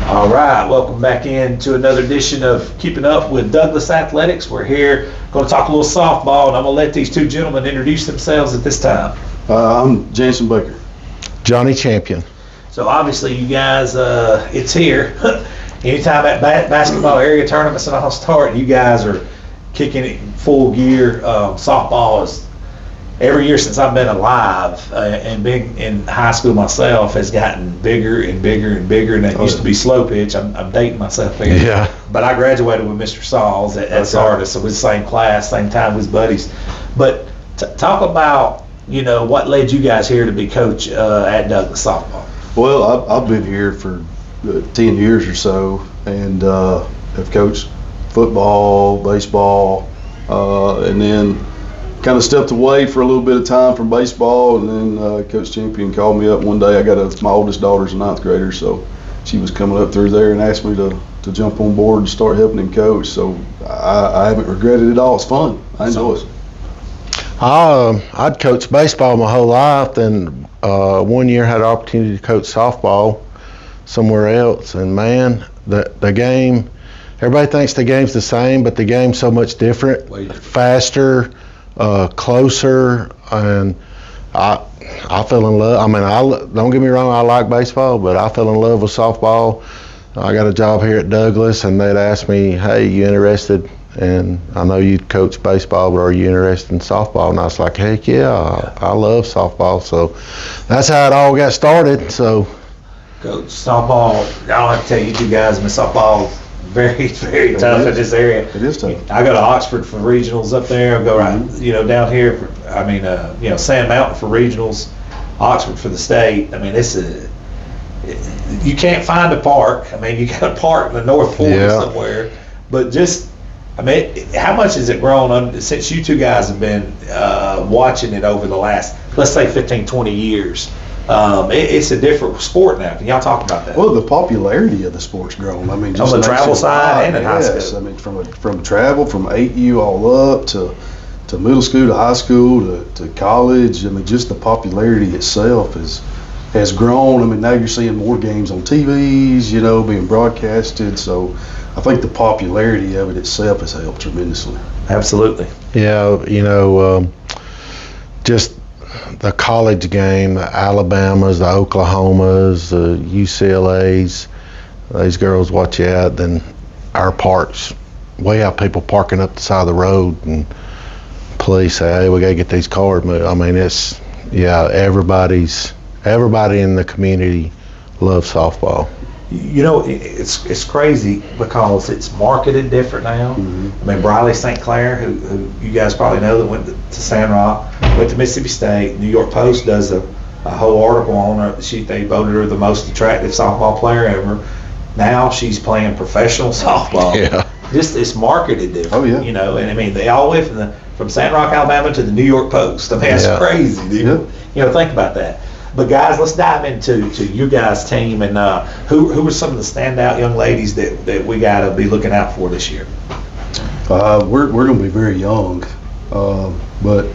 All right, welcome back in to another edition of Keeping Up with Douglas Athletics. We're here going to talk a little softball, and I'm going to let these two gentlemen introduce themselves at this time. I'm Jansen Baker. Johnny Champion. So obviously you guys, it's here. Anytime that basketball area tournaments and all start, you guys are kicking it full gear. Softball is, every year since I've been alive and been in high school myself, has gotten bigger and bigger and bigger. And that used to be slow pitch. I'm dating myself here. Yeah. But I graduated with Mr. Sauls at Sardis, so we're the same class, same time with buddies. But talk about, what led you guys here to be coach at Douglas softball. Well, I've been here for 10 years or so, and have coached football, baseball, and then kind of stepped away for a little bit of time from baseball, and then Coach Champion called me up one day. I got my oldest daughter's a ninth grader, so she was coming up through there and asked me to jump on board and start helping him coach. So I haven't regretted it at all. It's fun. I enjoy it. I'd coached baseball my whole life, then one year had an opportunity to coach softball somewhere else, and man, the game, everybody thinks the game's the same, but the game's so much different, faster, closer, and I fell in love. I mean, don't get me wrong, I like baseball, but I fell in love with softball. I got a job here at Douglas, and they'd ask me, hey, you interested? And I know you coach baseball, but are you interested in softball? And I was like, heck yeah, I love softball. So that's how it all got started. So, Coach, softball, I don't have to tell you two guys, but softball very, very tough in this area. It is tough. I go to Oxford for regionals up there. I go down here for, Sand Mountain for regionals, Oxford for the state. I mean, you can't find a park. I mean, you got a park in the North Fork somewhere, but how much has it grown since you two guys have been watching it over the last, let's say, 15, 20 years? It's a different sport now. Can y'all talk about that? Well, the popularity of the sport's grown. I mean, just on the travel side and in high school. I mean, from travel, from 8U all up to middle school to high school to college. I mean, just the popularity itself has grown. I mean, now you're seeing more games on TVs, being broadcasted. So I think the popularity of it itself has helped tremendously. Absolutely. Yeah, just the college game, the Alabamas, the Oklahomas, the UCLAs, these girls watch you out. Then our parks, we have people parking up the side of the road, and police say, hey, we got to get these cars moved. I mean, everybody in the community loves softball. It's crazy because it's marketed different now. Mm-hmm. I mean, Briley St. Clair, who you guys probably know, that went to Sandrock, went to Mississippi State. New York Post does a whole article on her. They voted her the most attractive softball player ever. Now she's playing professional softball. Yeah. It's marketed different. Oh, yeah. And I mean, they all went from Sandrock, Alabama to the New York Post. I mean, that's crazy, dude. Yeah. Think about that. But guys, let's dive into your guys' team, and who are some of the standout young ladies that we got to be looking out for this year? We're going to be very young, but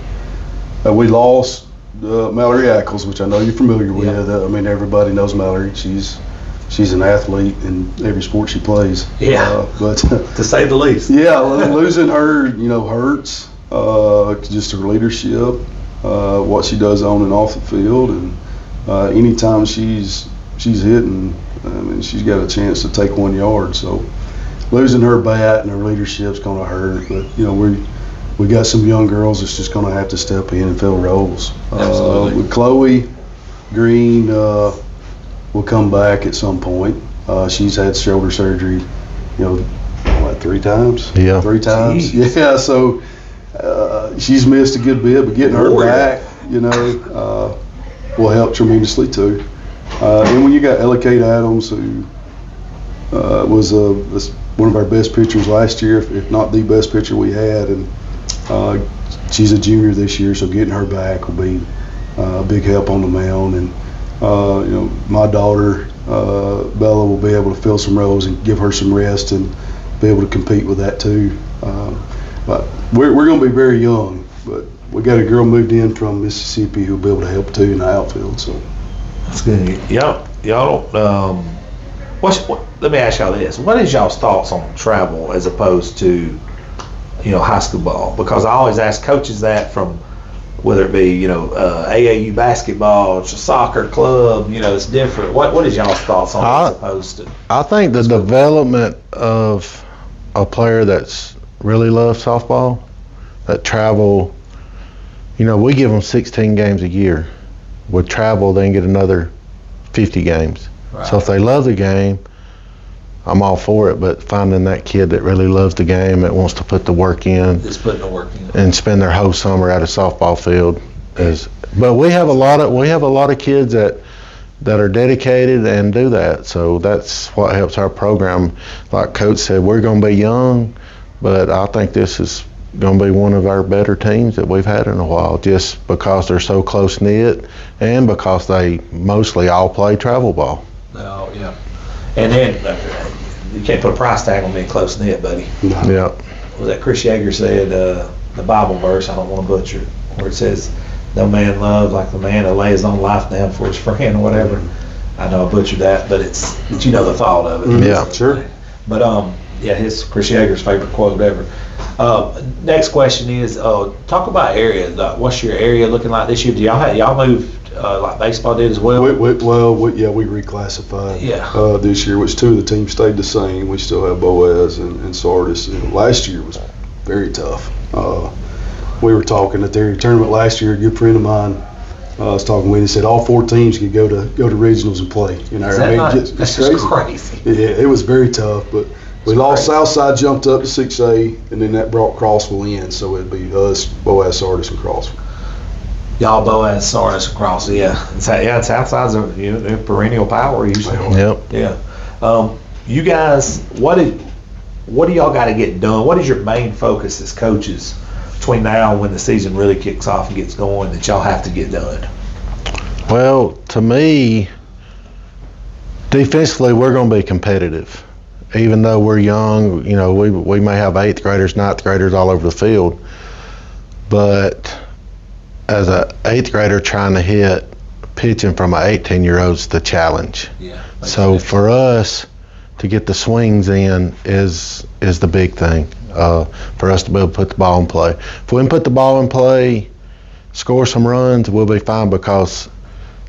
we lost Mallory Ackles, which I know you're familiar with. Yeah. I mean, everybody knows Mallory. She's an athlete in every sport she plays. Yeah, but to say the least. Yeah, losing her, hurts. Just her leadership, what she does on and off the field, and anytime she's hitting, I mean, she's got a chance to take 1 yard. So losing her bat and her leadership's going to hurt. But we got some young girls that's just going to have to step in and fill roles. Absolutely. With Chloe Green, will come back at some point. She's had shoulder surgery, 3 times? Yeah. 3 times. Jeez. Yeah. So she's missed a good bit, but getting her back, will help tremendously too. And when you got Ella Kate Adams, who was one of our best pitchers last year, if not the best pitcher we had, and she's a junior this year, so getting her back will be a big help on the mound. And my daughter Bella will be able to fill some roles and give her some rest and be able to compete with that too. But we're going to be very young, but we got a girl moved in from Mississippi who'll be able to help too in the outfield. So that's good. Y'all Let me ask y'all this. What is y'all's thoughts on travel as opposed to, high school ball? Because I always ask coaches that from whether it be, AAU basketball, soccer club, it's different. What is y'all's thoughts on it as opposed to? I think the development of a player that's really loves softball, that travel, we give them 16 games a year. With travel, they can get another 50 games. Right. So if they love the game, I'm all for it, but finding that kid that really loves the game, that wants to put the work in, just putting the work in, and spend their whole summer at a softball field is. But we have a lot of kids that are dedicated and do that. So that's what helps our program. Like Coach said, we're going to be young, but I think this is going to be one of our better teams that we've had in a while, just because they're so close knit and because they mostly all play travel ball. Oh yeah. And then you can't put a price tag on being close knit, buddy. No. Yeah. Was that Chris Yeager said the Bible verse? I don't want to butcher it, where it says, "No man loved like the man that lays his own life down for his friend," or whatever. I know I butchered that, but it's the thought of it. Yeah, sure. But his Chris Yeager's favorite quote ever. Next question is talk about areas. What's your area looking like this year? Do y'all moved like baseball did as well? We reclassified this year, which two of the teams stayed the same. We still have Boaz and Sardis. Last year was very tough. We were talking at the area tournament last year. A good friend of mine was talking with me. He said all 4 teams could go to regionals and play. That's just crazy. Yeah, it was very tough, but we lost Southside, jumped up to 6A, and then that brought Crossville in. So it'd be us, Boaz, Sardis, and Crossville. Y'all Boaz, Sardis, and Crossville. Yeah. Southside's a perennial power usually. Yep. Yeah. You guys, what do y'all got to get done? What is your main focus as coaches between now and when the season really kicks off and gets going that y'all have to get done? Well, to me, defensively, we're going to be competitive. Even though we're young, we may have 8th graders, 9th graders all over the field. But as an 8th grader trying to hit pitching from an 18-year-old is the challenge. Yeah. So for us to get the swings in is the big thing for us to be able to put the ball in play. If we can put the ball in play, score some runs, we'll be fine because,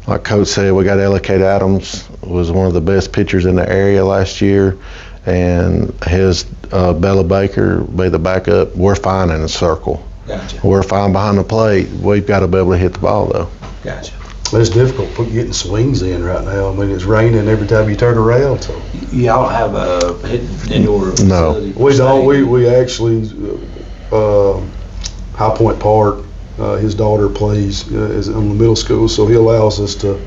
like Coach said, we got Ellicott Adams, was one of the best pitchers in the area last year, and his Bella Baker be the backup. We're fine in a circle. Gotcha. We're fine behind the plate. We've got to be able to hit the ball, though. Gotcha. It's difficult getting swings in right now. I mean, it's raining every time you turn around. So y'all have a hitting in your facility? We don't. We actually High Point Park. His daughter plays is in the middle school, so he allows us to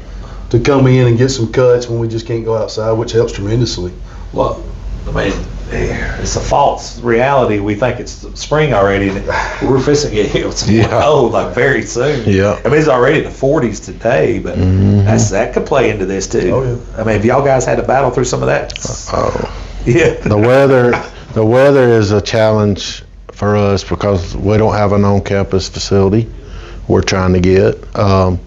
come in and get some cuts when we just can't go outside, which helps tremendously. Well, I mean, it's a false reality. We think it's spring already, and we're fixing to get hit with some cold like very soon. Yeah. I mean, it's already in the 40s today, but that could play into this too. Oh yeah. I mean, if y'all guys had to battle through some of that. Yeah. The weather is a challenge for us because we don't have an on-campus facility. We're trying to get, our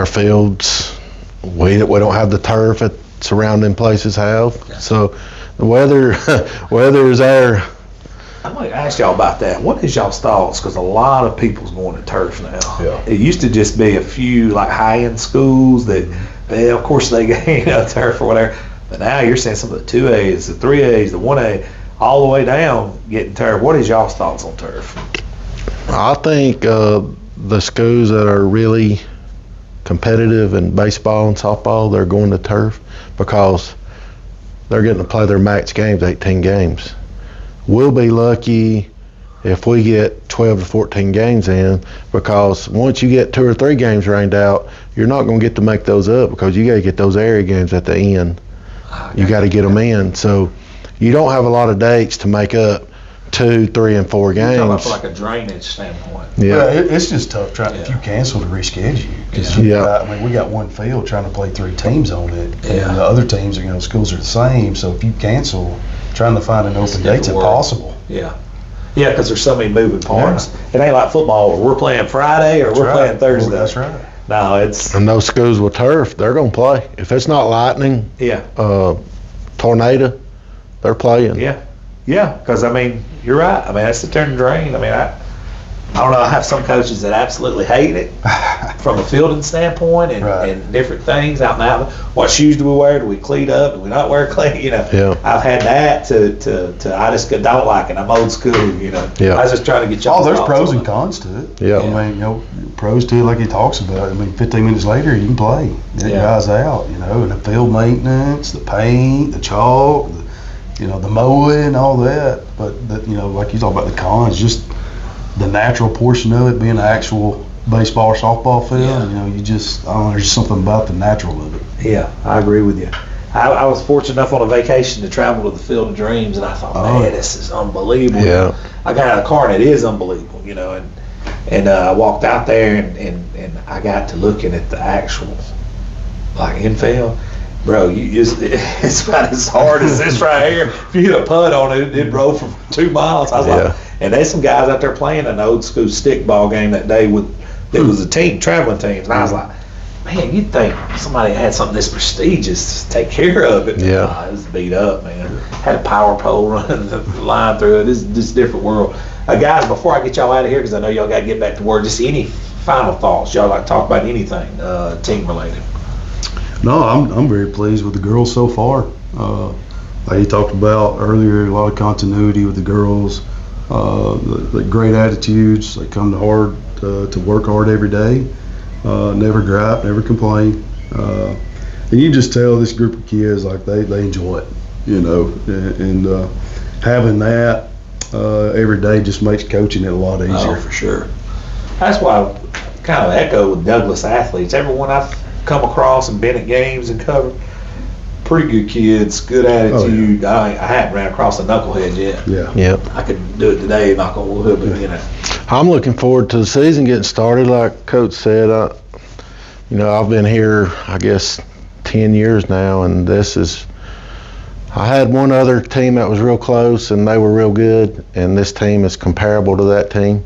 fields. We don't have the turf that surrounding places have. So the weather is there. I'm going to ask y'all about that. What is y'all's thoughts? Because a lot of people's going to turf now. Yeah. It used to just be a few like high-end schools that, of course, they get turf or whatever. But now you're seeing some of the 2As, the 3As, the 1A, all the way down getting turf. What is y'all's thoughts on turf? I think the schools that are really competitive in baseball and softball, they're going to turf because they're getting to play their max games, 18 games. We'll be lucky if we get 12 to 14 games in, because once you get 2 or 3 games rained out, you're not going to get to make those up because you got to get those area games at the end. You got to get them in. So you don't have a lot of dates to make up 2, 3, and 4 games. You're talking about like a drainage standpoint. Yeah. It's just tough if you cancel to reschedule. Because we got one field trying to play 3 teams on it, and the other teams schools are the same. So if you cancel, trying to find an open date's impossible. Yeah. Because there's so many moving parts. It ain't like football where we're playing Friday or we're playing Thursday. That's right. No, it's, And those schools with turf, they're gonna play. If it's not lightning, yeah, tornado, they're playing. yeah, yeah, because, I mean, you're right. I mean, that's the turn and drain. I mean, I don't know, I have some coaches that absolutely hate it from a fielding standpoint and, Right. and different things out and out. What shoes do we wear? Do we cleat up? Do we not wear cleat? You know, Yeah. I've had that to I just don't like it. I'm old school, you know. Yeah. I was just trying to get y'all. Oh, there's thoughts pros on and it. cons to it. Yeah. I mean, pros to it, like he talks about. I mean, 15 minutes later, you can play. That Yeah. guy's out, and the field maintenance, the paint, the chalk, the mowing, all that. But, like you talk about the cons, just the natural portion of it being an actual baseball or softball field, Yeah. I don't know, there's just something about the natural of it. Yeah, I agree with you. I was fortunate enough on a vacation to travel to the Field of Dreams, and I thought, Oh. man, this is unbelievable. Yeah. I got out of the car, and it is unbelievable, and I walked out there, and I got to looking at the actual, like, infield. Bro, it's about as hard as this right here. If you hit a putt on it, it'd roll for 2 miles. I was Yeah. like, and there's some guys out there playing an old school stick ball game that day it was a team, traveling teams, and I was like, man, you'd think somebody had something this prestigious to take care of it. Yeah. Nah, it was beat up, man. Had a power pole running the line through it. This is a different world. Guys, before I get y'all out of here, because I know y'all got to get back to work, just any final thoughts? Y'all like to talk about anything team related? No, I'm very pleased with the girls so far. Like you talked about earlier, a lot of continuity with the girls, the great attitudes. They come to work hard every day, never gripe, never complain. And you just tell this group of kids like they enjoy it, and having that every day just makes coaching it a lot easier. Oh, for sure. That's why I kind of echo with Douglas athletes. Everyone I've come across and been at games and covered, pretty good kids, good attitude. I hadn't ran across a knucklehead yet. Yeah. Yep. I could do it today, knock on wood, but I'm looking forward to the season getting started. Like Coach said, I've been here, I guess, 10 years now, and I had one other team that was real close, and they were real good, and this team is comparable to that team.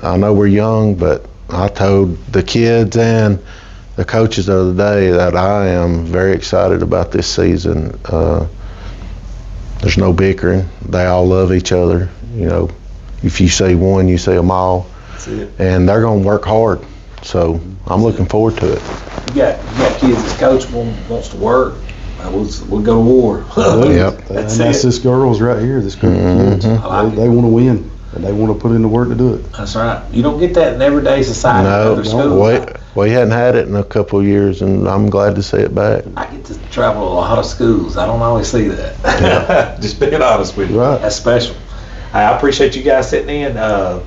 I know we're young, but I told the kids and the coaches the other day that I am very excited about this season. There's no bickering. They all love each other. If you say one, you say them all. that's it. And they're going to work hard. So I'm looking forward to it. You got kids that's coachable, wants to work. We'll go to war. Yep. And that's this girls right here, this group of kids. I like They want to win, and they want to put in the work to do it. That's right. You don't get that in everyday society in No, other schools. we hadn't had it in a couple of years, and I'm glad to see it back. I get to travel to a lot of schools. I don't always see that. Just being honest with you. Right. That's special. I appreciate you guys sitting in.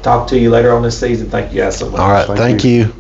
Talk to you later on this season. Thank you guys so much. All right, thank you.